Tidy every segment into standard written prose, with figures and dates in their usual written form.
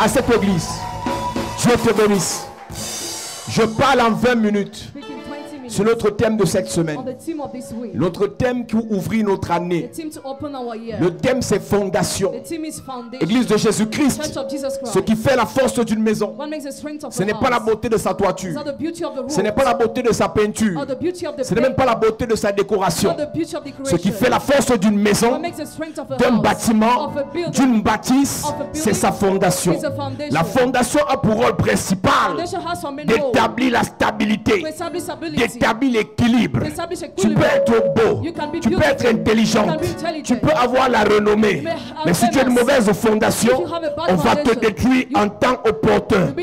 à cette église. Dieu te bénisse. Je parle en 20 minutes sur notre thème de cette semaine. Notre thème qui ouvrit notre année. Le thème c'est fondation. Église de Jésus-Christ. Ce qui fait la force d'une maison, ce n'est pas la beauté de sa toiture. Ce n'est pas la beauté de sa peinture. Ce n'est même pas la beauté de sa décoration. Ce qui fait la force d'une maison, d'un bâtiment, d'une bâtisse, c'est sa fondation. La fondation a pour rôle principal d'établir la stabilité, d'établir l'équilibre. Tu peux être beau, tu peux être intelligente, tu peux avoir la renommée, mais si tu as une mauvaise fondation, on va te détruire en temps opportun.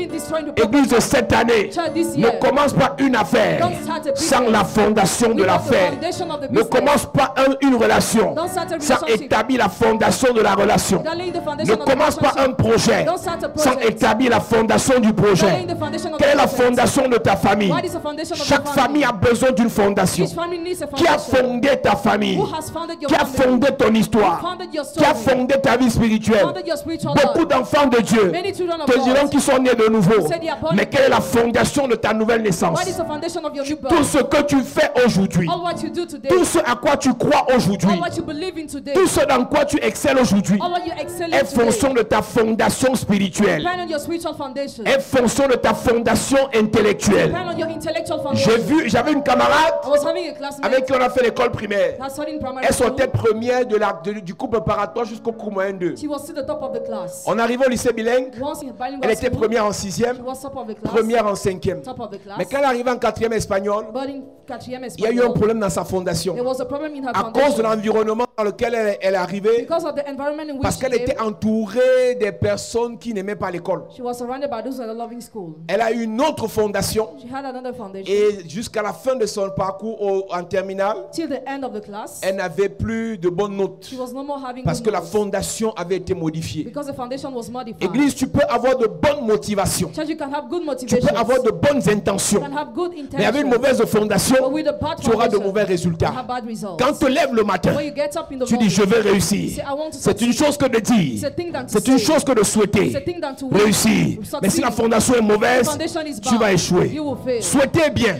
Église de cette année, ne commence pas une affaire sans la fondation de l'affaire. Ne commence pas une relation sans établir la fondation de la relation. Ne commence pas un projet sans établir la fondation du projet. Quelle est la fondation de ta famille? Chaque famille a besoin d'une fondation. Qui a fondé ta famille? Qui a fondé ton histoire? Qui a fondé ta vie spirituelle? Beaucoup d'enfants de Dieu te diront qu'ils sont nés de nouveau. Mais quelle est la fondation de ta nouvelle naissance? Tout ce que tu fais aujourd'hui, tout ce à quoi tu crois aujourd'hui, tout ce dans quoi tu excelles aujourd'hui est fonction de ta fondation spirituelle, est fonction de ta fondation intellectuelle. J'avais une camarade avec qui on a fait l'école primaire. Elle sortait première du cours préparatoire jusqu'au cours moyen 2. On arrive au lycée bilingue. Elle était première en 6e, première en 5e. Mais quand elle arrive en 4e espagnol, il y a eu un problème dans sa fondation. À cause de l'environnement dans lequel elle est arrivée, parce qu'elle était entourée des personnes qui n'aimaient pas l'école. Elle a eu une autre fondation. Et jusqu'à la fin de son parcours en terminale, elle n'avait plus de bonnes notes parce que la fondation avait été modifiée. Église, tu peux avoir de bonnes motivations, tu peux avoir de bonnes intentions, mais avec une mauvaise fondation, tu auras de mauvais résultats. Quand tu te lèves le matin, tu dis je vais réussir. C'est une chose que de dire, c'est une chose que de souhaiter réussir. Mais si la fondation est mauvaise, tu vas échouer. Souhaiter est bien,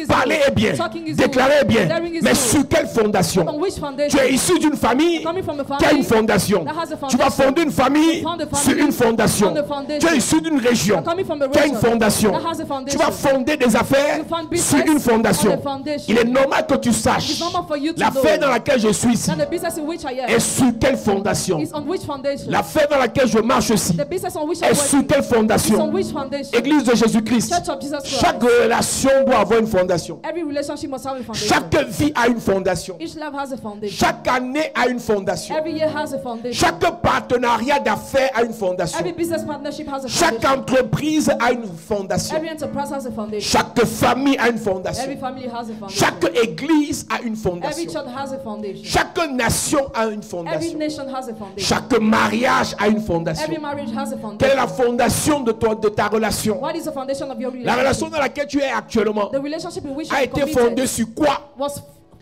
parler est bien, déclarer est bien, mais sur quelle fondation? Tu es issu d'une famille qui a une fondation. Tu vas fonder une famille sur une fondation. Tu es issu d'une région qui a une fondation. Tu vas fonder des affaires sur une fondation. Il est normal que tu saches l'affaire dans laquelle je suis ici est sur quelle fondation. L'affaire dans laquelle je marche ici est sur quelle fondation. Église de Jésus-Christ, chaque relation doit avoir une fondation. Chaque vie a une fondation. Chaque année a une fondation. Chaque partenariat d'affaires a une fondation. Chaque entreprise a une fondation. Chaque famille a une fondation. Chaque église a une fondation. Chaque nation a une fondation. Chaque mariage a une fondation. Quelle est la fondation de ta relation? La relation dans laquelle tu es actuellement a été fondée sur quoi?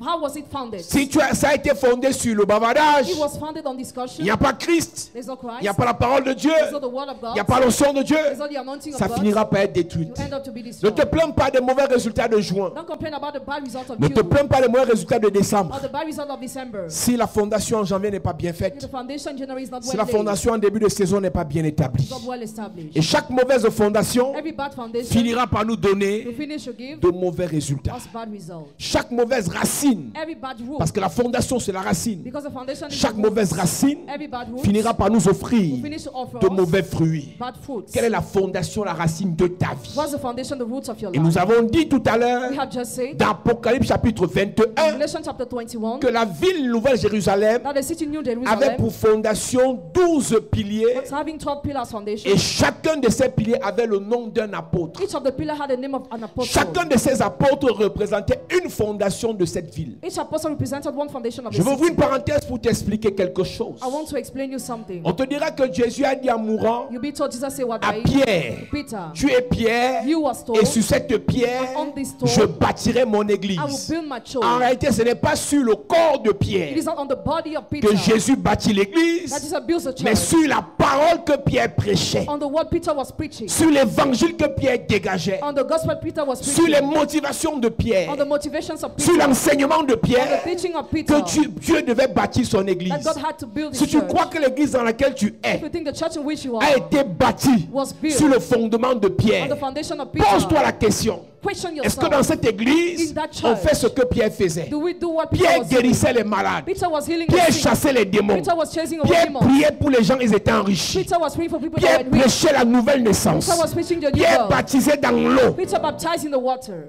How was it founded? Si ça a été fondé sur le bavardage, It was founded on discussion. il n'y a pas Christ, There's no Christ. il n'y a pas la parole de Dieu, There's not the word of God. il n'y a pas l'onction de Dieu, There's not the anointing ça of God. finira par être détruit. You end up to be Ne destroyed. te plains pas des mauvais résultats de juin. Don't complain about the bad result of Ne te June plains pas des mauvais résultats de décembre. or the bad result of December. Si la fondation en janvier n'est pas bien If faite, the foundation in January is not si well la laid, fondation en début de saison n'est pas bien établie, it's not well established. et chaque mauvaise fondation Every bad foundation finira par nous will donner finish to give de mauvais résultats. us bad results. Chaque mauvaise racine, Every bad root, parce que la fondation c'est la racine, because the foundation is chaque the root, mauvaise racine every bad root finira par nous will offrir finish to offer de us mauvais fruits. bad fruits. Quelle est la fondation, la racine de ta vie? What's the foundation, the roots of your Et life? nous avons dit tout à l'heure We have just said dans Apocalypse chapitre 21 Revelation chapter 21 que la ville Nouvelle Jérusalem that the city New avait Jerusalem pour fondation 12 piliers was having 12 pillars foundation. et chacun de ces piliers avait le nom d'un apôtre. Each of the pillars had the name of an apostle. Chacun de ces apôtres représentait une fondation de cette ville. Each apostle represented one foundation of Je a veux ouvrir city. une parenthèse pour t'expliquer quelque chose. I want to explain you something. On te dira que Jésus a dit en mourant You'll be told Jesus said what à I Pierre, Peter, tu es Pierre, you was told, et sur cette pierre, on this stone, je bâtirai mon I will église. build my church. En réalité, ce n'est pas sur le corps de It Pierre is not on the body of Peter que Jésus bâtit that l'église, Jesus builds a mais church. sur la parole que Pierre prêchait, On the word Peter was preaching. sur l'évangile que Pierre dégageait, On the gospel Peter was sur preaching. les motivations de Pierre, On the motivations of sur Peter. l'enseignement de On the Pierre, teaching of Peter. que Dieu devait bâtir son That église. God had to build his Si tu church. crois que l'église dans laquelle tu If es you think the church in which you a are été bâtie was built sur le fondement de on the Pierre, foundation of Peter, pose-toi la question. question Est-ce que dans yourself. cette église, In that on church, fait ce que Pierre faisait? Do we do what Peter Pierre was doing? guérissait les malades. Peter was healing Pierre the sick. chassait les démons. Peter was chasing away Pierre demons. priait pour les gens, ils étaient enrichis. Peter was praying for people Pierre that were weak. prêchait la nouvelle naissance. Peter was preaching the new Pierre birth. baptisait dans l'eau. Peter baptized in the water.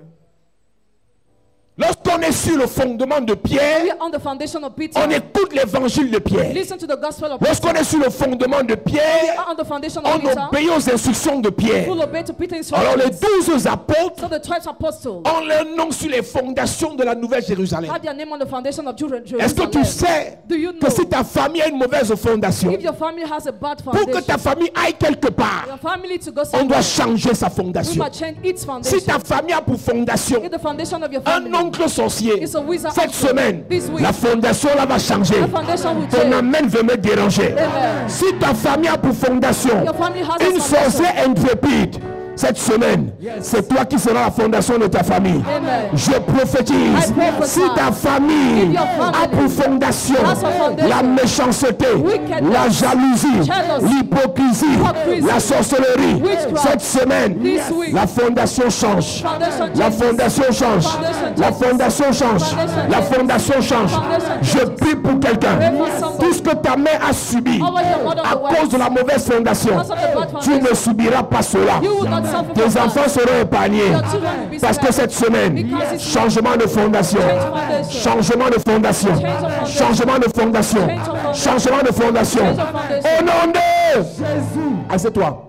Lorsqu'on est sur le fondement de We Pierre, are on the foundation of Peter. on écoute l'évangile de Pierre. Listen to the gospel of Lorsqu'on Peter. est sur le fondement de We Pierre, are on the foundation on of Peter. obéit aux instructions de Pierre. Full obey to Peter's Alors les instructions. 12 apôtres So the 12 apostles ont leur nom sur les fondations de la Nouvelle Jérusalem. had their name on the foundation of Est-ce que tu Jerusalem. sais Do you know que si ta famille a une mauvaise fondation, if your family has a bad pour que foundation, ta famille aille quelque part, your family to go on doit somewhere, changer sa we fondation. must change its Si foundation. ta famille a pour fondation If the foundation of your un family oncle sorcier, is a wizard cette uncle, semaine, this week, la fondation là va changer. the foundation will Ton change. amène veut me déranger. Amen. Si ta famille a pour fondation Your family has a une foundation. sorcière intrépide, cette semaine, c'est toi qui seras la fondation de ta famille. Amen. Je prophétise, I prophesy. si ta famille If your family a pour fondation has a foundation, la méchanceté, wickedness, la jalousie, jealousy, l'hypocrisie, hypocrisy, la sorcellerie, witchcraft, cette semaine, this week, la fondation change. foundation La changes. fondation change. Foundation La changes. fondation change. Foundation La changes. fondation change. Foundation Je changes. prie pour quelqu'un. Pray for somebody. Tout ce que ta mère a subi Over your mother à on the cause de la mauvaise fondation, Because of the bad tu foundation. ne subiras pas cela. You will not suffer Tes from that. enfants seront épargnés. Your children will be Parce que spared. cette semaine, Because it's changement de fondation. Change of foundation. Changement de fondation. Change of foundation. Changement de fondation. Change of foundation. Changement de fondation. Change of foundation. Au nom de Jésus. Assieds-toi.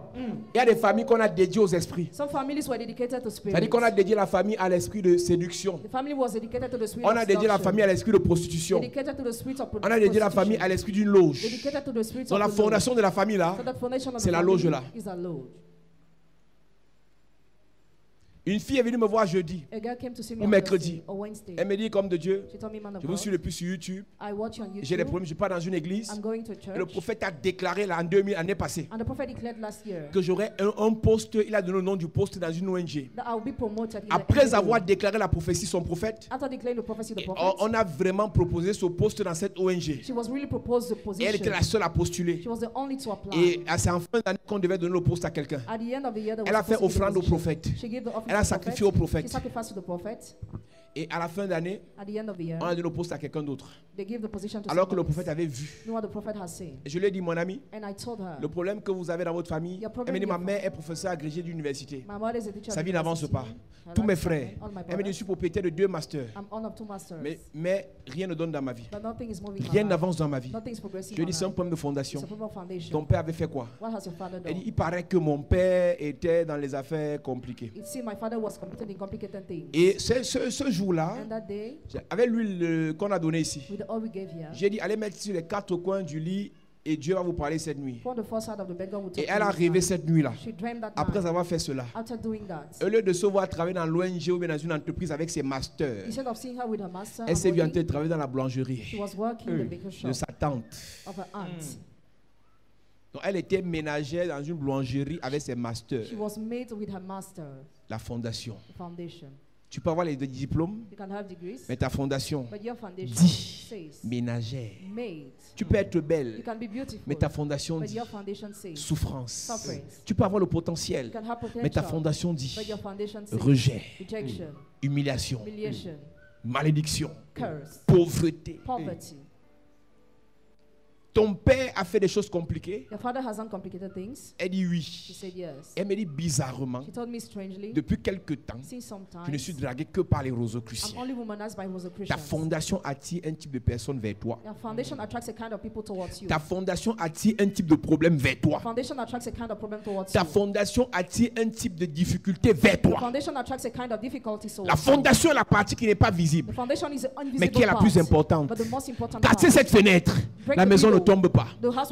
Il y a des familles qu'on a dédiées aux esprits. Some families were dedicated to spirit. C'est-à-dire qu'on a dédié la famille à l'esprit de séduction. The family was dedicated to the spirit On of a dédié la seduction. famille à l'esprit de prostitution. Dedicated to the spirit of On a dédié la prostitution. famille à l'esprit d'une loge. Dedicated to the spirit Donc of la the fondation de la famille là, Lord. So that foundation of c'est the la family loge là. is a loge. Une fille est venue me voir jeudi. A girl came to see me Ou on mercredi. Thursday or Wednesday. Elle me dit comme de Dieu, She told me, man of je vous God, suis le plus sur YouTube. I watch you on J'ai des YouTube. problèmes, je pars dans une église. I'm going to a Et le church. prophète a déclaré là en 2000, l'année passée, And the prophet declared last year que j'aurais un poste. Il a donné le nom du poste dans une ONG. that I will be promoted. in the Après NGO. avoir déclaré la prophétie, son prophète, After declaring the prophecy, the et prophet, on a vraiment proposé ce poste dans cette ONG. she was really proposed the Et position. elle était la seule à postuler. She was the only to apply. Et c'est en fin d'année qu'on devait donner le poste à quelqu'un. At the end of the year, there Elle a was fait supposed to be the offrande au position. prophète. She gave the offering Elle a to the sacrifié au prophet. prophète. She sacrificed to the prophet. Et à la fin d'année, At the end of the year, on a donné le poste à quelqu'un d'autre. they gave the position to Alors que le somebody. prophète avait vu. Know what the prophet has said. Et je lui ai dit, mon ami, And I told her, le problème que vous avez dans votre famille, Your problem elle m'a dit, in ma your mère est professeure agrégée d'université. my mother is a teacher. Sa at vie n'avance university. pas. Her Tous life mes is frères, fine. All my elle m'a dit, je brothers. suis propriétaire de 2 masters. I'm on of 2 masters. Mais rien ne donne dans ma vie. But nothing is moving. Rien in my life. n'avance dans ma vie. Nothing is progressing. Je lui ai in dit, my c'est un life. problème de It's fondation. a problem of foundation. Ton père avait fait quoi? What has your father Elle dit, done? il paraît que mon père était dans les affaires compliquées. It seemed my father was committed in complicated things. Et ce jour-là, And that day, avec l'huile qu'on a donnée ici, with the oil we gave here, j'ai dit, allez mettre sur les 4 coins du lit et Dieu va vous parler cette nuit. on the first side of the bed, God will talk Et to elle a you rêvé tonight. cette nuit-là. She dreamed that Après night. avoir fait cela, After doing that, au lieu de se voir travailler dans l'ONG ou bien dans une entreprise avec ses masters, instead of seeing her with her master, elle s'est vue en working, train de travailler dans la boulangerie she was working in the baker's shop de sa tante. of her aunt. Donc elle était ménagère dans une boulangerie avec ses masters. She was made with her master, La fondation. the foundation. Tu peux avoir les diplômes, You can have degrees, mais ta fondation, but your foundation dit says ménagère. made. Tu peux être You belle, can be beautiful, mais ta fondation but dit your foundation says souffrance. suffering. Tu peux avoir le You potentiel, can have mais ta potential, fondation dit but your foundation says rejet, rejection, humiliation, humiliation, malédiction, curse, pauvreté. poverty. ton père a fait des choses compliquées. Your father has done complicated things. Elle dit oui. She said yes. Elle me dit bizarrement, She told me strangely, depuis quelque temps, since some time, je ne suis dragué que par les I'm Rosicruciens. only womanized by Ta Rosicrucians. fondation attire un type de personne vers toi. Your foundation attracts a kind of people towards you. Ta fondation attire un type de problème vers toi. Foundation attracts a kind of problem towards Ta you. fondation attire un type de difficulté vers The toi. foundation attracts a kind of difficulty towards La you. fondation est la partie qui n'est pas visible, The foundation is the invisible mais qui est la plus part, importante. but the most important Cassez part. cette fenêtre, la maison ne tombe pas.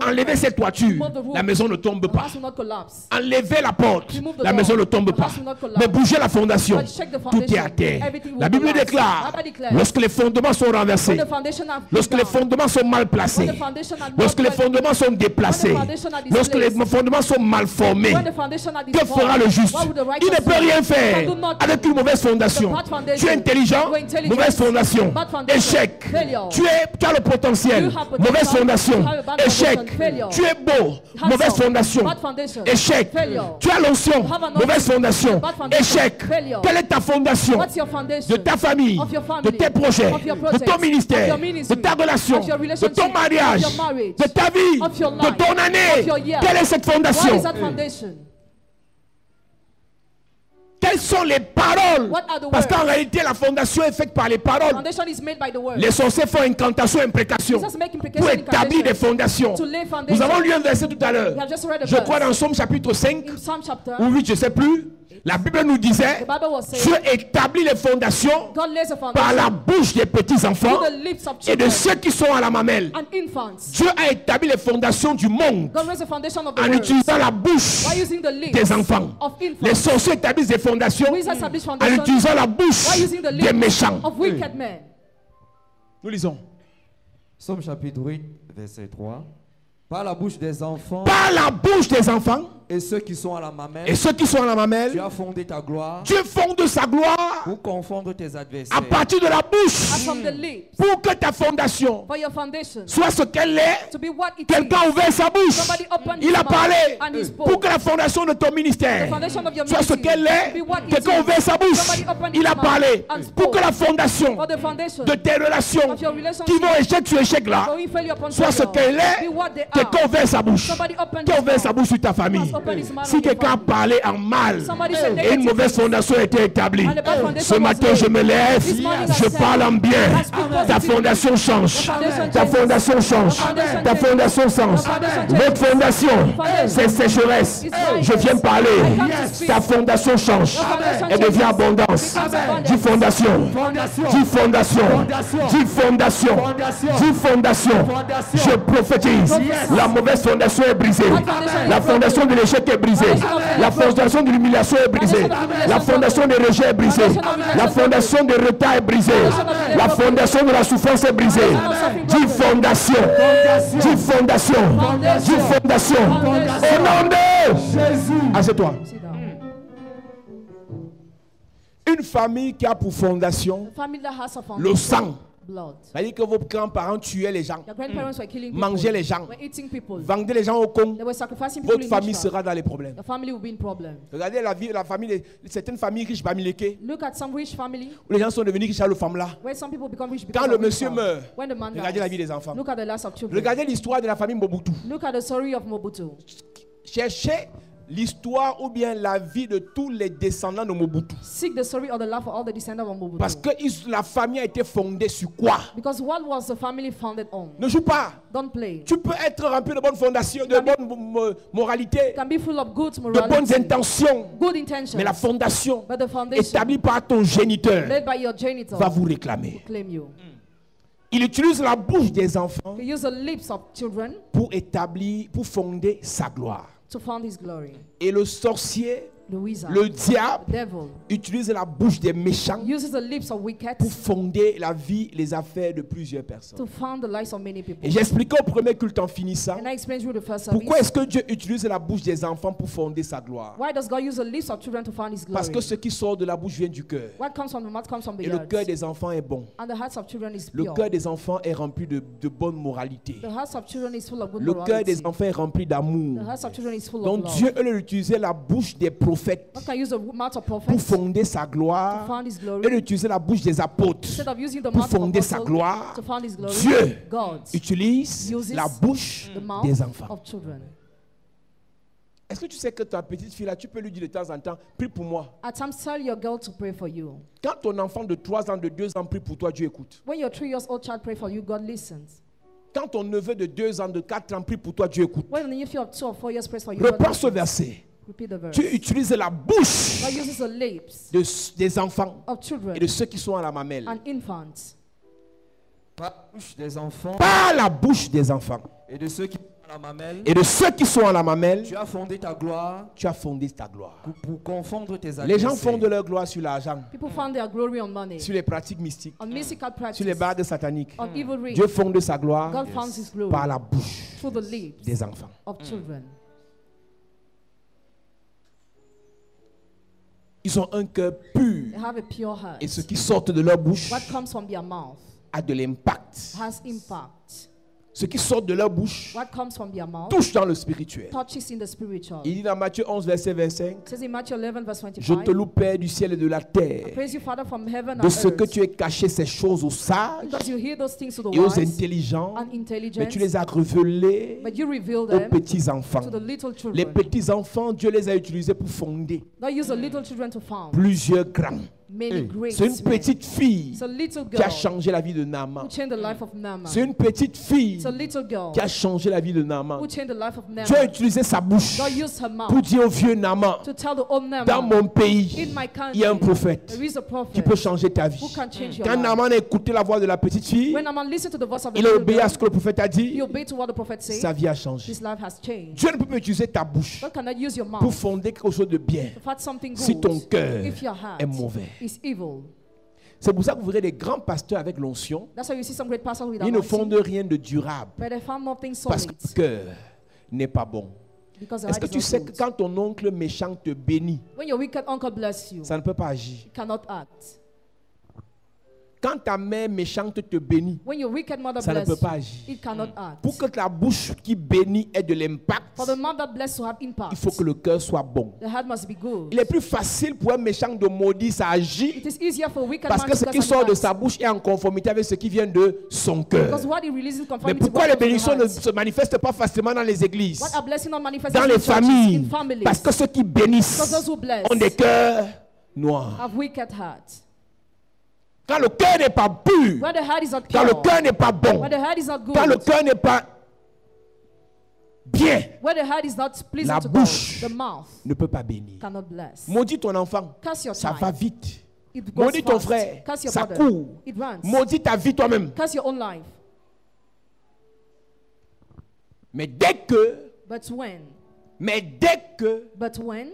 Enlevez cette toiture, la maison ne tombe The pas. house will not collapse. Enlevez la porte, Remove the la door. maison ne tombe The pas. house will not collapse. Mais bougez la fondation, But check the tout foundation. est à terre. Everything will La Bible collapse. déclare, Bible declares, lorsque les fondements sont renversés, when the foundation have lorsque been les down, fondements sont mal placés, when the foundation are not lorsque les well- fondements sont déplacés, when the foundation are lorsque les displaced, fondements sont mal formés, when the foundation are que dissolved, fera le juste? what will the righteous Il ne peut do? rien Can faire do nothing. avec une mauvaise fondation. The bad foundation. Tu es intelligent, You are intelligent. mauvaise fondation. Bad foundation. Échec. Failure. Tu as le potentiel, You have potential. mauvaise fondation. You have a bad Échec. foundation. Failure. Tu es beau, Handsome. mauvaise fondation. Bad foundation. Échec. Failure. Tu as l'onction, You have anointing. mauvaise fondation. Bad foundation. Échec. Failure. Quelle est ta fondation? What's your foundation? De ta famille, Of your family. de tes projets, Of your de projects. ton ministère, Of your de ministry. ta relation, Of your de relationship. ton mariage, Of your marriage. de ta vie, Of your de life. ton année. Of your year. Quelle est cette What fondation? is that foundation? Quelles sont les paroles? What are the Parce qu'en words? réalité, la fondation est faite par les paroles. Foundation is made by the word. Les sorciers font incantation, imprécation Jesus make implication, pour établir des incantation fondations. to lay foundation. Nous avons lu un verset tout à l'heure. We have just read a Je verse. crois dans Somme chapitre 5 In Psalm chapter, ou 8, je ne sais plus. La Bible nous disait, the Bible was saying, Dieu établit les fondations God lays a par foundation la bouche des petits-enfants through the lips of et de children ceux qui sont à la mamelle. and infants. Dieu a établi les fondations du monde God lays a foundation of the en world utilisant la bouche by using the lips des enfants. of Les infants. sorciers établissent des fondations We establish en foundation utilisant la bouche by using the des lips méchants. of wicked men. Nous lisons. Psaume chapitre 8, verset 3. Par la bouche des enfants Par la bouche des enfants et ceux qui sont à la mamelle, et ceux qui sont à la tu mamelle, as fondé ta gloire Dieu fonde sa gloire pour confondre tes à adversaires. partir de la And bouche from the lips, pour que ta fondation for your foundation soit ce qu'elle est. to be what it Quelqu'un a is. ouvert sa bouche. Somebody opened Il his a mouth parlé and he spoke. pour que la fondation de ton The ministère foundation of your soit ce ministry qu'elle est. to be what it Quelqu'un a is. ouvert sa bouche. Somebody opened Il his a mouth parlé and pour spoke. que la fondation For the foundation de tes relations of your relationship qui vont échec sur échec là going failure upon soit ce failure, qu'elle est. be what they Quelqu'un a are. ouvert sa bouche. Somebody opened Qui a his ouvert sa mouth. bouche sur ta famille. opened his mouth Si on your quelqu'un a family. parlé en mal Somebody said et une negative mauvaise fondation a été établie, And the bad foundation ce was matin laid. je me lève, This morning I je said, parle en bien. I speak Ta positively. fondation change. The foundation Ta changes. fondation change. The foundation Ta changes. fondation change. The foundation Votre changes. fondation, Foundation. c'est sécheresse. It's dryness. Je viens parler. I come to speak. Ta fondation change. The foundation Elle devient changes. abondance. Becomes abundance. Dis fondation. Dis fondation. Dis fondation. Dis fondation. Je prophétise. La mauvaise fondation est brisée. La fondation de l'échec est brisée. La fondation de l'humiliation est brisée. La fondation de rejet est brisée. La fondation de retard est brisée. La fondation de la souffrance est brisée. Dis fondation. Dis fondation. Dis fondation. Au nom de Jésus. Assieds-toi. Sit down. Une famille qui a pour fondation A family that has a le foundation, sang. blood. C'est-à-dire que vos grands-parents tuaient les gens, Your grandparents were killing people. mangeaient les gens, Were eating people. vendaient les gens au con. They were sacrificing people Votre in famille ritual. sera dans les problèmes. Your family will be in problem. Regardez la famille, certaines familles riches bamileke, Look at some rich family où les gens sont devenus riches à le femme là. where some people become rich because Quand le of monsieur ritual. meurt, When the man regardez la vie dies, des enfants. look at the lives of children. Regardez l'histoire de la famille Mobutu. Look at the story of Mobutu. Cherchez l'histoire ou bien la vie de tous les descendants de Mobutu. Seek the story or the life of all the descendants of Mobutu. Parce que la famille a été fondée sur quoi? Because what was the family founded on? Ne joue pas. Don't play. Tu peux être rempli de bonnes fondations, de bonnes moralités, It can be full of good de bonnes morality, intentions. good intentions. Mais la fondation But the foundation établie par ton géniteur led by your genitor va vous réclamer. claim you. Il utilise la bouche des enfants He used the lips of children pour fonder sa gloire. to found his glory. Et le sorcier, The wizard, le diable, the devil, utilise la bouche des méchants uses the lips of wicked pour fonder la vie, les affaires de plusieurs personnes. to found the lives of many people. Et j'expliquais au premier culte en finissant, And I explained through the first service. pourquoi est-ce que Dieu utilise la bouche des enfants pour fonder sa gloire? Why does God use the lips of children to found his glory? Parce que ce qui sort de la bouche vient du cœur. What comes from the mouth comes from the Et le heart. cœur des enfants est bon. And the hearts of children is Le pure. cœur des enfants est rempli de bonne moralité. The hearts of children is full of good Le cœur morality. des enfants est rempli The d'amour. hearts of children is full Donc of Dieu, love. il utilisait la bouche des prophètes prophètes God can use the mouth of pour prophets fonder sa to gloire found His et glory. d'utiliser la bouche des apôtres Instead of using the pour mouth of fonder sa apostles gloire. to found His glory, Dieu God utilise uses la bouche the mouth des enfants. of children. Est-ce que tu sais que ta petite fille là, tu peux lui dire de temps en temps, prie pour moi. At times, tell your girl to pray for you. Quand ton enfant de 3 ans, de 2 ans prie pour toi, Dieu écoute. When your 3-year-old child pray for you, God listens. Quand ton neveu de 2 ans, de 4 ans prie pour toi, Dieu écoute. When the nephew of 2 or 4 years prays for you, God Reprends ce listens. verset. Repeat the verse. Tu utilises la bouche God uses the lips des enfants of children et de ceux qui sont à la mamelle. and infants. Par la bouche des enfants Par la bouche des enfants et de ceux qui sont à la mamelle, et de ceux qui sont à la mamelle, tu as fondé ta gloire tu as fondé ta gloire. pour confondre tes adversaires. Les gens fondent leur gloire sur l'argent, People found their glory on money, sur les pratiques mystiques, on mystical sur les practice, bagues sataniques. on evil rings. Dieu fonde sa gloire God found His glory par la bouche through the lips des enfants. of children. Ils ont un cœur pur They have a pure heart. et ce qui sort de leur bouche What comes from their mouth a de l'impact. has impact. Ce qui sort de leur bouche What comes from their mouth touche dans le spirituel. touches in the spiritual. Il dit dans Matthieu 11, verset 25, It says in Matthew 11, verse je 25, te loue, Père du ciel et de la terre, praise you, Father, from heaven de and ce que earth, tu as caché ces choses aux sages because you hear those things to the et aux wise intelligents, and mais intelligent, tu les as révélés but you reveal aux them petits-enfants. to the little Les children. petits-enfants, Dieu les a utilisés pour fonder God used the little children to found plusieurs grands. many great C'est une men. petite fille It's a little qui a girl changé la vie de who Naaman. changed the life of Naaman. C'est une petite fille It's a little girl qui a changé la vie de Naaman. who changed the life of Dieu a Naaman. utilisé sa bouche God used her pour mouth dire au vieux Naaman, to tell the old dans Naaman, mon pays, in my il y a un country, prophète there is a qui prophet peut changer ta vie. who can change your Quand life. Naaman a écécouté la voix de la petite fille, When Naaman listened to the voice of the il a little obéi à girl, ce que le prophète a he dit, obeyed to what the prophet said. sa vie a changé. His life has changed. Dieu ne peut pas utiliser ta bouche God cannot use your pour mouth fonder quelque chose de bien to fight something si good ton cœur if your heart est mauvais. is evil. C'est pour ça que vous verrez des grands pasteurs avec l'onction, That's why you see some great pastors with ils ne fondent anointing, rien de durable but they found nothing parce solid que le cœur n'est pas bon. because the Est-ce heart que is tu not sais que good. quand ton oncle méchant te bénit, When your wicked uncle bless you, ça ne peut pas agir. you cannot act. Quand ta mère méchante te bénit, When your wicked mother ça ne bless peut you, pas agir. it cannot act. Pour que ta bouche qui bénit ait de l'impact, For the mouth that bless to have impact, il faut que le cœur soit bon. the heart must be good. Il est plus facile pour un méchant de maudire, ça agit, It is easier for a wicked parce man que to ce qui curse sort and de act, sa bouche est en conformité avec ce qui vient de son cœur. because what he releases in Mais conformity pourquoi with les what comes from bénédictions the ne heart. se manifestent pas facilement dans les églises, What are blessing not manifested dans in les churches, familles? in families? Parce que ceux qui Because bénissent those who bless ont des cœurs noirs. have wicked hearts. Quand le cœur n'est pas pur, Where the heart is not quand le pure, cœur n'est pas bon, where the heart is not good, quand le cœur n'est pas bien, where the heart is not pleasing la to bouche God, the mouth ne peut pas bénir. cannot bless. Maudis ton enfant, Curse your ça child. va vite. It goes Maudis ton fast. frère, Curse your ça brother. court. It runs. Maudis ta vie toi-même. Curse your own life. Mais dès que, But when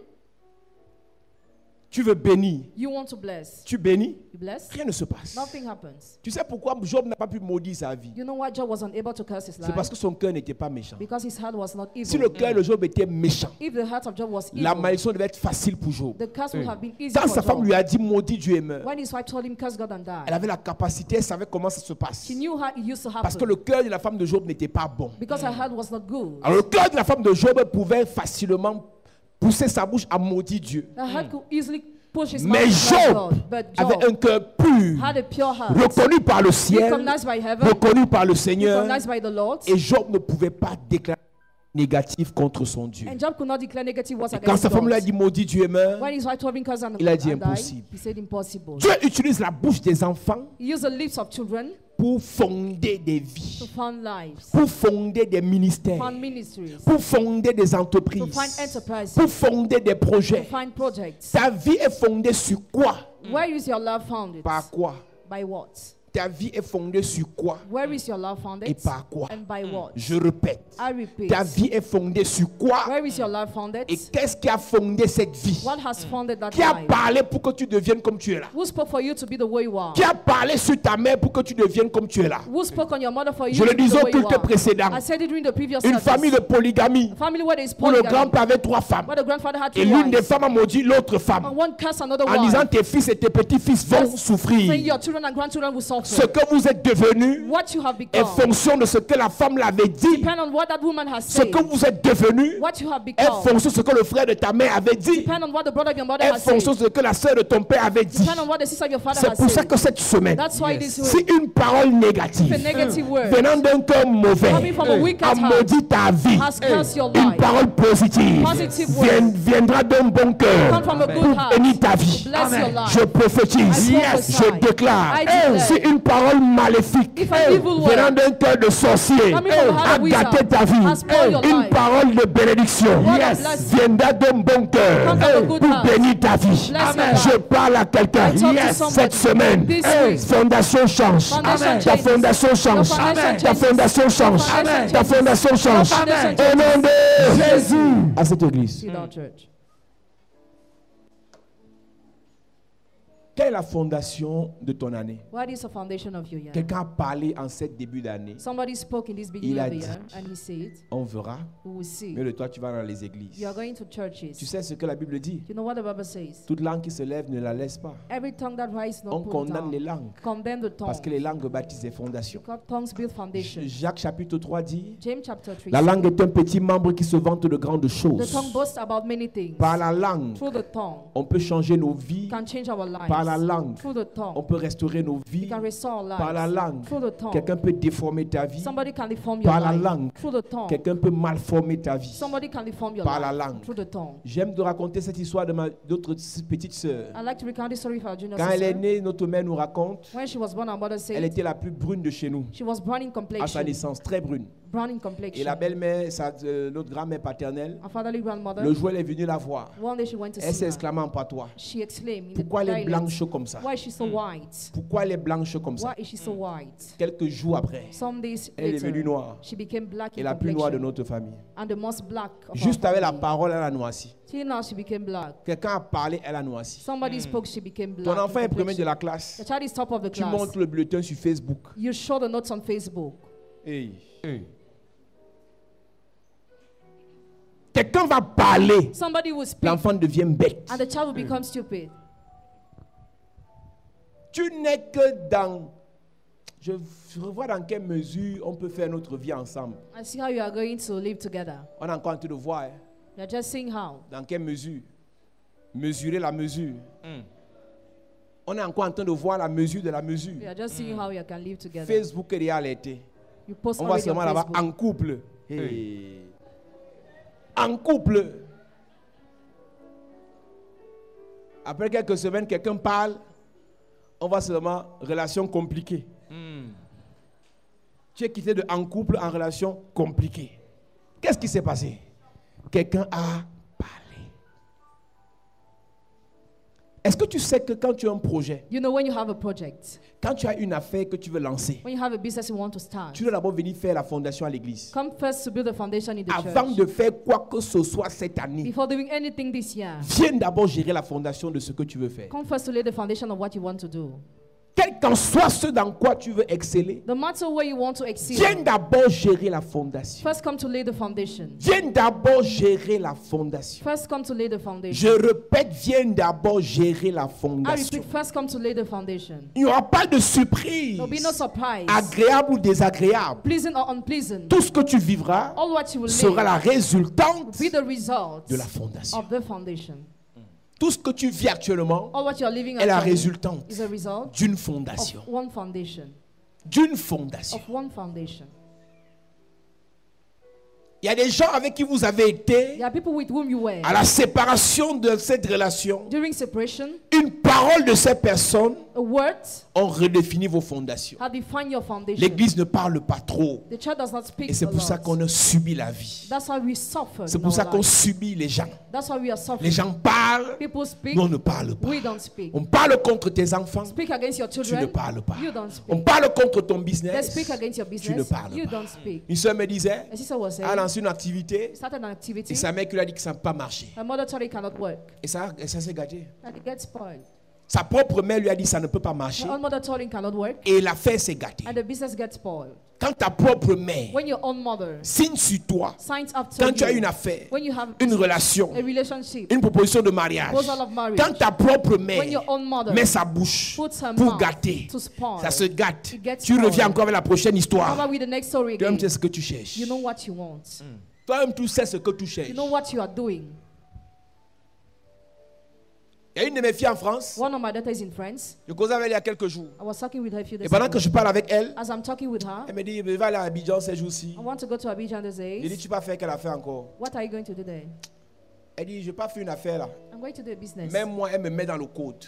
tu veux bénir, you want to bless, tu bénis, you bless, rien ne se passe. nothing happens. Tu sais pourquoi Job n'a pas pu maudire sa vie? You know why Job was unable to curse his C'est life? parce que son cœur n'était pas méchant. Because his heart was not evil. Si le cœur de Job était méchant, If the heart of Job was la evil, malédiction devait être facile pour Job. the curse would have been easy Quand for sa femme Job. lui a dit maudit Dieu et meurt, When his wife told him curse God and elle die, avait la capacité, elle savait comment ça se passe. she knew how it used to Parce que happen. le cœur de la femme de Job n'était pas bon. Because her heart was not good. Alors le cœur de la femme de Job pouvait facilement pousser sa bouche à maudire Dieu. Her heart could easily push his Mais mouth to curse Job God. But avait un Job cœur pur, had a pure heart, reconnu par le ciel, recognized by heaven, reconnu par le Seigneur. recognized by the Lord. Et Job ne pouvait pas déclarer négatif contre son Dieu. And Job could not declare negative words Et quand against sa femme lui a God. dit maudit Dieu et meurt, When his wife told him curse and il a dit and impossible. died, he said impossible. Dieu utilise la bouche des enfants He used the lips of children pour fonder des to vies, found lives, pour fonder des ministères, found ministries, pour fonder des to entreprises, find enterprises, pour fonder des to projets. find projects. Ta vie est fondée sur quoi? Where is your love founded? Par quoi? By what? Ta vie est fondée sur quoi? Where is your love founded? Et par quoi? And by what? Je répète. I repeat. Ta vie est fondée sur quoi? Where is your love founded? Et qu'est-ce qui a fondé cette vie? What has founded that Qui a life? parlé pour que tu deviennes comme tu es là? Who spoke for you to be the way you are? Qui a parlé sur ta mère pour que tu deviennes comme tu es là? Who spoke on your mother for you Je to le be the disais au way you culte are? précédent. I said it during the previous Une service. famille de polygamie A family where there is où le polygamy, grand-père avait 3 femmes. where the grandfather had Et 3 l'une des wives. femmes a maudit l'autre femme And one cursed another en disant wife, tes fils et tes petits-fils vont saying souffrir. your children and grandchildren will suffer. suffer. Ce que vous êtes devenu What you have est become. fonction de ce que la femme l'avait dit. Depend on what that woman has Ce said. que vous êtes devenu What you have est become. fonction de ce que le frère de ta mère avait dit. Depend on what the brother of your mother Est has said. fonction de ce que la sœur de ton père avait dit. Depend on what the sister of your father C'est has pour ça said. que cette semaine, That's why this si week, une parole if a négative negative word venant d'un cœur mauvais coming from a wicked a heart maudit ta vie, has cursed your une life, parole positive positive word viendra d'un bon cœur come from a good pour heart, bénir ta vie. bless your life. Je prophétise, I prophesy. je déclare, I declare. si une parole maléfique If an evil word venant d'un cœur de sorcier coming from a heart a of wizard gâté ta vie, has spoiled your une life, parole de bénédiction word of blessing viendra d'un bon cœur come from a good pour heart, bénir ta vie. bless your life. Je parle à quelqu'un I talk to somebody. cette semaine. This week. Fondation change. Foundation Ta changes. fondation change. Your foundation Ta changes. fondation change. Your foundation Ta fondation change. Your foundation Au nom de Jésus. À cette église. See that church. Quelle est la fondation de ton année? What is the foundation of your year? Quelqu'un a parlé en cette début d'année. Somebody spoke in this beginning Il a of the dit. year and he said, On verra. we will see. Mais de toi, tu vas dans les églises. You are going to churches. Tu sais ce que la Bible dit? You know what the Bible says? Toute langue qui se lève, ne la laisse pas. Every tongue that rises, On not put it condamne les down. langues. Condemn the tongue. Parce que les langues bâtissent des fondations. Because tongues build foundation. Jacques chapitre 3 dit, James chapter 3 la says, langue est un petit membre qui se vante de grandes the choses. tongue boasts about many things. Par la langue, Through the tongue, on peut changer nos vies. can change our lives. Par la langue, Through the tongue, on peut restaurer nos we vies. can restore our lives. Par la langue, Through the tongue, quelqu'un peut déformer ta vie. somebody can deform your Par la life. langue, Through the tongue, quelqu'un peut malformer ta vie. somebody can deform your Par la life. langue. Through the tongue. J'aime de raconter cette histoire de d'autre petite sœur. I like to recount this story for our junior Quand elle est sister. née, notre mère nous raconte, When she was born, our mother elle said était la plus brune de chez nous. she was brown in À sa complexion. naissance, très brune. Brown in Et complexion. la belle-mère, notre grand-mère paternelle, Our fatherly grandmother, le jour elle est venue la voir. one day she went to Elle see s'est her. exclamée en patois. She exclaimed in Pourquoi the elle est dialect, blanche comme ça? why is she so white? Pourquoi elle est blanche comme ça? Why is she so white? Quelques jours après, Some days elle est devenue later, noire. she became black Et in la plus noire de complexion notre famille. and the most black of Juste our avec la family. parole, elle a noirci. Till now she became black. Quelqu'un a parlé, elle a noirci. Somebody spoke, she became black. Ton in enfant est premier de complexion. la classe. The child is top of the Tu class. montres le bulletin sur Facebook. You show the notes on Facebook. Hey. Quelqu'un va parler. Somebody will speak L'enfant devient bête. and the child will become stupid. Tu n'es que dans... Je revois dans quelle mesure on peut faire notre vie ensemble. I see how you are going to live together. On est encore en train de voir You're just seeing how. dans quelle mesure. Mesurer la mesure. On est encore en train de voir la mesure de la mesure. You are just seeing how you can live together. Facebook est déjà alerté. You post On voit already on seulement là-bas Facebook. en couple. Hey. En couple. Après quelques semaines, quelqu'un parle. On voit seulement relation compliquée. Tu es quitté de en couple en relation compliquée. Qu'est-ce qui s'est passé? Quelqu'un a parlé. Est-ce que tu sais que quand tu as un projet, You know, when you have a project, quand tu as une affaire que tu veux lancer, when you have a business you want to start, tu dois d'abord venir faire la fondation à l'église. come first to build a foundation in the Avant church. de faire quoi que ce soit cette année, Before doing anything this year, viens d'abord gérer la fondation de ce que tu veux faire. come first to lay the foundation of what you want to do. Quel qu'en soit ce dans quoi tu veux exceller, No matter where you want to excel, viens d'abord gérer la fondation. first come to lay the foundation. Viens d'abord gérer la fondation. First come to lay the Je foundation. répète, viens d'abord gérer la I fondation. repeat, first come to lay the foundation. Il n'y aura pas de surprise, There'll be no surprise, agréable ou désagréable. pleasant or unpleasant. Tout ce que tu vivras All what you will sera lay la résultante be the result de la fondation. of the foundation. Tout ce que tu vis actuellement All what you are living est la actually résultante is a result d'une of fondation. one foundation. D'une fondation. Of one foundation. Il y a des gens avec qui vous avez été There are people with whom you were à la séparation de cette relation. during separation. Une parole de ces personnes A word ont redéfini vos fondations. have defined your foundation. L'église ne parle pas trop. The church does not speak Et c'est a pour ça lot. qu'on a subi la vie. That's why we suffer. C'est in pour our ça qu'on life. subit les gens. That's why we are Les suffering. gens parlent, People speak, nous on ne parle pas. we don't speak. On parle contre tes enfants, Speak against your tu ne children, parles pas. you don't speak. On parle contre ton They business, speak against your tu ne business, parles you pas. don't speak. Une soeur me disait, A sister was saying, elle a lancé une activité started an activity, et sa mère qui lui a dit que ça n'a pas marché. her mother told her it cannot work. Et ça s'est gâté. And it gets spoiled. Sa propre mère lui a dit ça ne peut pas marcher. Her own mother told him cannot work. Et l'affaire s'est gâtée. And the business gets spoiled. Quand ta propre mère When your own mother signe sur toi, signs after quand tu as you, une affaire, when you have une relation, a relationship, une proposition de mariage, proposal of marriage, quand ta propre when mère your own mother met sa bouche puts her pour mouth gâter, to spoil, ça se gâte. it gets Tu reviens spoiled. encore avec la prochaine histoire. Come with the next story Toi-même, again. tu sais ce que tu cherches. You know what you want. Toi-même, tu sais ce que tu cherches. You know what you are doing. Il y a une de mes filles en France. One of my daughters in France. Je causais avec elle il y a quelques jours. I was talking with her a few days Et pendant ago. que je parle avec elle, As I'm talking with her, elle me dit, je vais aller à Abidjan ces jours-ci. I want to go to Abidjan these Je dis, days. tu vas faire quelle affaire encore? What are you going to do there? Elle dit, je n'ai pas fait une affaire là. I'm going to do a business. Même moi, elle me met dans le code.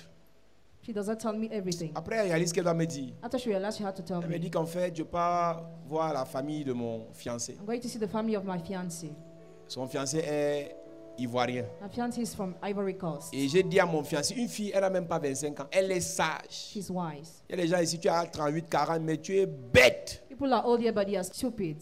She doesn't tell me everything. Après, elle réalise ce qu'elle doit me dire. After she realized she had to tell Elle me me. dit qu'en fait, je pars voir la famille de mon fiancé. I'm going to see the family of my fiancé. Son fiancé est ivoirien. My fiancé is from Ivory Coast. Et j'ai dit à mon fiancé, une fille, elle n'a même pas 25 ans. Elle est sage. She's wise. Il y a des gens ici, tu as 38, 40, mais tu es bête. People are old here, but they are stupid.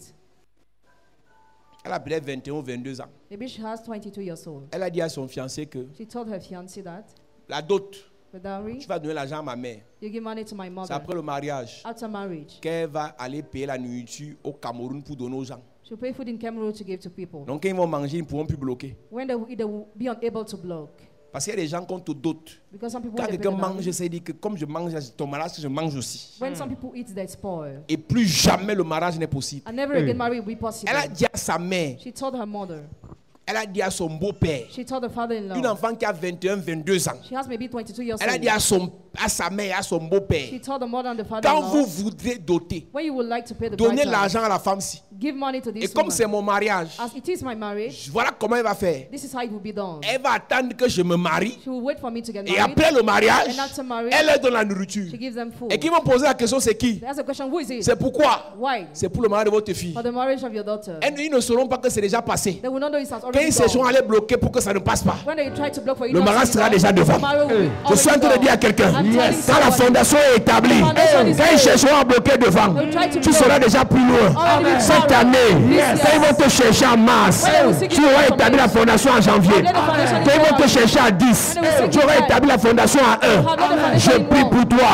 Elle a peut-être 21 ou 22 ans. Maybe she has 22 years old. Elle a dit à son fiancé que She told her fiancé that la dot, the dowry, tu vas donner l'argent à ma mère. you give money to my C'est mother après le mariage after marriage. qu'elle va aller payer la nourriture au Cameroun pour donner aux gens. She'll pay food in Cameroon to give to people. Donc quand ils vont manger, ils ne pourront plus bloquer. When they will be unable to block. Parce qu'il y a des gens qu'on te dote. Because some people, Quand when they quelqu'un pay the mange, dowry, c'est dit que comme je mange ton mariage, je mange aussi. when some people eat, they spoil. Et plus jamais le mariage n'est possible. And never again marriage will be possible. Elle a dit à sa mère, She told her mother. elle a dit à son beau-père, She told her father-in-law. une enfant qui a 21, 22 ans. She has maybe 22 years Elle a dit old. à sa mère, à son She beau-père, told the mother and the quand father-in-law, vous voudrez doter, when you would like to pay the donnez bride price, l'argent à la femme-ci. give money to Et this comme woman. c'est mon mariage, As it is my marriage, voilà comment elle va faire. this is how it will be done. Elle va attendre que je me marie. She will wait for me to get Et married. après le mariage, And after marriage, elle leur donne la nourriture. she gives them food. Et qui vont poser la question, c'est qui? That's the question. Who is it? C'est pourquoi? Why? C'est pour le mariage de votre fille. For the marriage of your daughter. Ils ne sauront pas que c'est déjà passé. They will not know it has Quand already ils se sont gone. allés bloquer pour que ça ne passe pas, When they try to block for you, le not mariage to sera be déjà done, devant. the marriage will be Je suis en train de already dire à done. quelqu'un, I'm telling quand la someone, fondation est établie, The foundation is quand ils laid. chercheront à bloquer devant, They will try to tu block. seras déjà plus loin. Already Cette before. année, This quand ils vont te chercher en mars, When they will seek tu you auras for établi la fondation en janvier. Let the foundation Quand ils vont te be chercher à 10, When they will seek tu auras you établi la fondation à 1. Have let the foundation Je in prie one. pour toi.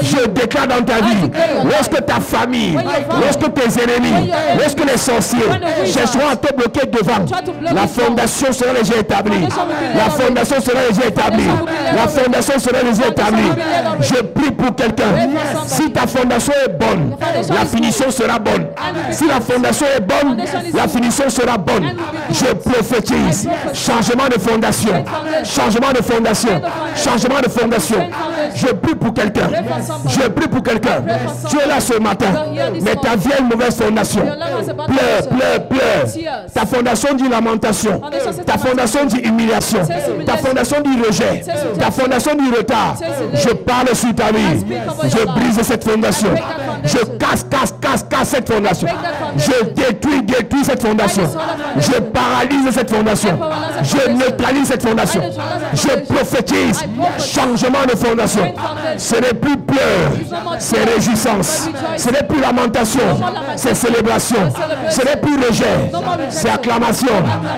Je déclare dans ta vie, declare your lorsque life. ta famille, When your family, lorsque tes ennemis, when your enemies, lorsque les sorciers when the wizards chercheront à te bloquer devant, try to block la it down, fondation sera déjà établie. foundation will be La laid fondation sera déjà établie. Foundation will be laid La already. fondation sera déjà établie. will be laid already. Je prie pour quelqu'un. Pray for somebody. Si ta fondation est bonne, foundation la is finition sera bonne. And will be Si la fondation est bonne, Foundation is la good. finition sera bonne. And will be good. Je prophétise I prophesy. changement de fondation. Great foundation. Changement de fondation. Great foundation. Changement de fondation. Great foundation. Je prie pour quelqu'un. Pray for somebody. Je prie pour quelqu'un. Pray for Tu es là ce matin. You're here this Mais ta morning. vieille mauvaise fondation. Your life is about Pleure, to pleure, pleure. Tears. Ta fondation dit lamentation. Foundation says Ta fondation dit humiliation. Says humiliation. Ta fondation dit rejet. Says rejection. Ta fondation dit retard. Says delay. Je parle sur ta vie. speak over Je your life. brise cette fondation. I break that Je foundation. casse cette fondation. I break that foundation. Je détruis cette fondation. I destroy that foundation. Je paralyse cette fondation. I paralyze that Je foundation. neutralise cette fondation. I neutralize that Je foundation. prophétise I prophesy. changement de fondation. Great foundation. Ce n'est plus pleurs, It's no more c'est tears, réjouissance. but rejoicing. Ce n'est plus lamentation, more lamentation. c'est célébration. But celebration. Ce n'est plus rejet, No more rejection. c'est acclamation.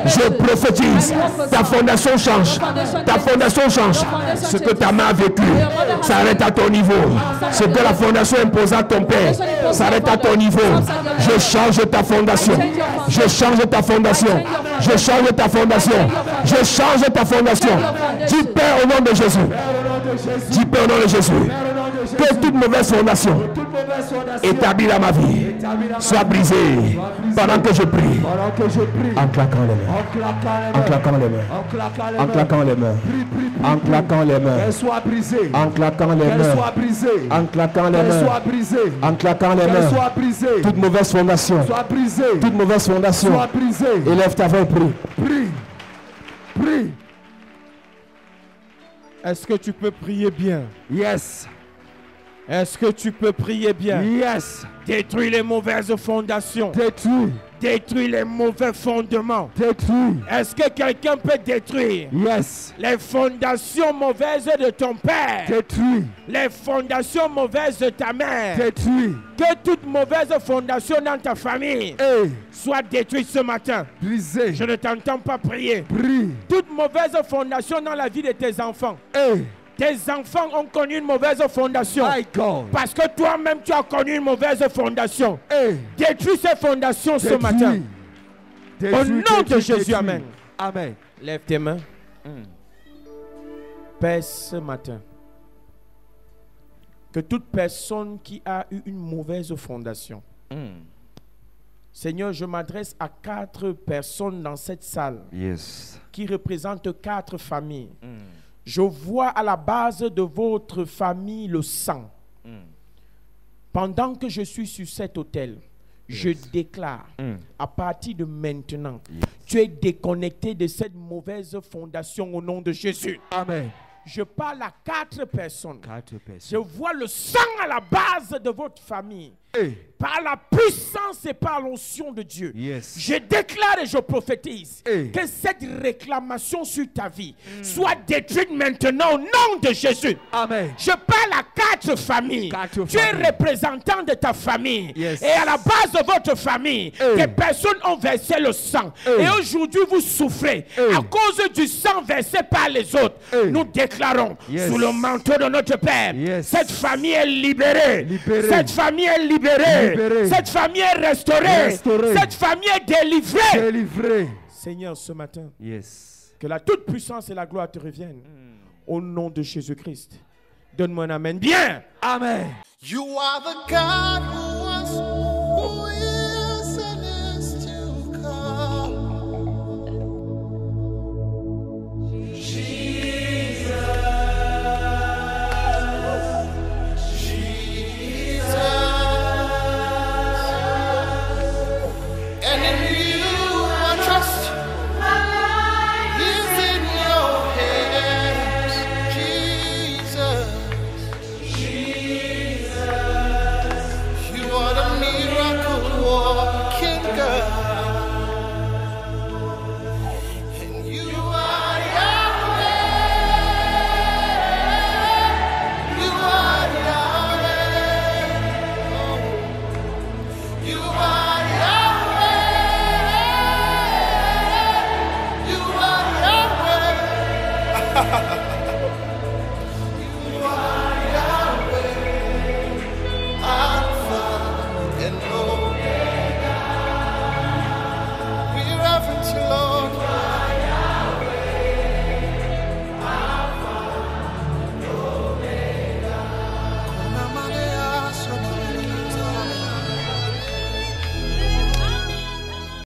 Je prophétise, I prophesy. ta fondation change. Ta fondation change. foundation Ce que changes. ta main a vécu s'arrête à ton niveau. Ce que la fondation imposa à ton père s'arrête à ton niveau. Je change ta fondation. Je change ta fondation. Je change ta fondation. Je change ta fondation. Dis Père au nom de Jésus. Dis Père au nom de Jésus. Que toute mauvaise fondation établie dans ma vie soit brisée pendant que je prie. En claquant les mains. En claquant les mains. En claquant les mains. En claquant les mains. Qu'elle soit brisée. En claquant les Qu'elle mains. soit brisée. En claquant les Qu'elle mains. soit brisée. En claquant les Qu'elle mains. soit brisée. Toute mauvaise fondation. Soit brisée. Toute mauvaise fondation. Soit brisée. Élève ta voix et prie. Prie. Prie. Est-ce que tu peux prier bien? Yes. Est-ce que tu peux prier bien? Yes. Détruis les mauvaises fondations. Détruis. Détruis les mauvais fondements. Détruis. Est-ce que quelqu'un peut détruire Yes. les fondations mauvaises de ton père? Détruis. Les fondations mauvaises de ta mère? Détruis. Que toute mauvaise fondation dans ta famille Et soit détruite ce matin. brisée. Je ne t'entends pas prier. Prie. Toute mauvaise fondation dans la vie de tes enfants, Et Tes enfants ont connu une mauvaise fondation. My God. Parce que toi-même, tu as connu une mauvaise fondation. Hey. Détruis ces fondations ce matin. Au nom de Jésus, amen. Amen. Lève tes mains. Père, ce matin, que toute personne qui a eu une mauvaise fondation, Seigneur, je m'adresse à 4 personnes dans cette salle qui représentent 4 familles. Je vois à la base de votre famille le sang. Pendant que je suis sur cet autel, je déclare, à partir de maintenant, tu es déconnecté de cette mauvaise fondation au nom de Jésus. Amen. Je parle à 4 personnes. Je vois le sang à la base de votre famille. Par la puissance et par l'onction de Dieu. Je déclare et je prophétise que cette réclamation sur ta vie soit détruite maintenant au nom de Jésus. Amen. Je parle à 4 familles. Tu es représentant de ta famille. Et à la base de votre famille, des personnes ont versé le sang. Et aujourd'hui, vous souffrez à cause du sang versé par les autres. Nous déclarons sous le manteau de notre Père, cette famille est libérée. Cette famille est libérée. Cette famille est restaurée. Cette famille est délivrée. Seigneur, ce matin, que la toute puissance et la gloire te reviennent. Au nom de Jésus-Christ. Donne-moi un amen. Bien. Amen. You are the God who was, who is, and is to come. Ha ha ha.